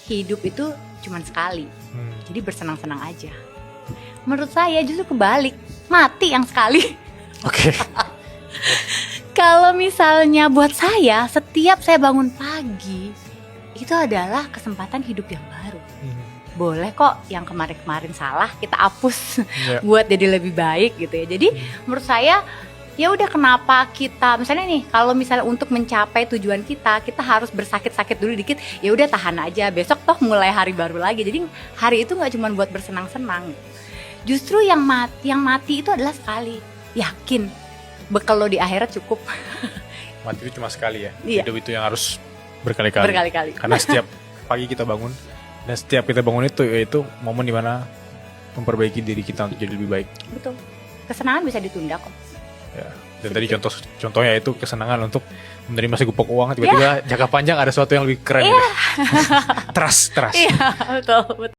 hidup itu cuman sekali. Jadi bersenang-senang aja. Menurut saya justru kebalik, mati yang sekali. Oke. Kalau misalnya buat saya, setiap saya bangun pagi, itu adalah kesempatan hidup yang baru. Boleh kok yang kemarin-kemarin salah kita hapus buat jadi lebih baik gitu ya. Jadi menurut saya ya udah, kenapa kita misalnya nih, kalau misalnya untuk mencapai tujuan kita harus bersakit-sakit dulu dikit, ya udah tahan aja, besok toh mulai hari baru lagi. Jadi hari itu nggak cuma buat bersenang-senang. Justru yang mati itu adalah sekali. Yakin bekal lo di akhirat cukup. Mati itu cuma sekali ya. Iya. Hidup itu yang harus berkali-kali. Karena setiap pagi kita bangun, dan setiap kita bangun itu yaitu momen dimana memperbaiki diri kita untuk jadi lebih baik. Betul. Kesenangan bisa ditunda kok. Ya. Dan tadi contohnya itu kesenangan untuk menerima segupok uang, tiba-tiba jangka panjang ada sesuatu yang lebih keren. Trust. Iya, betul.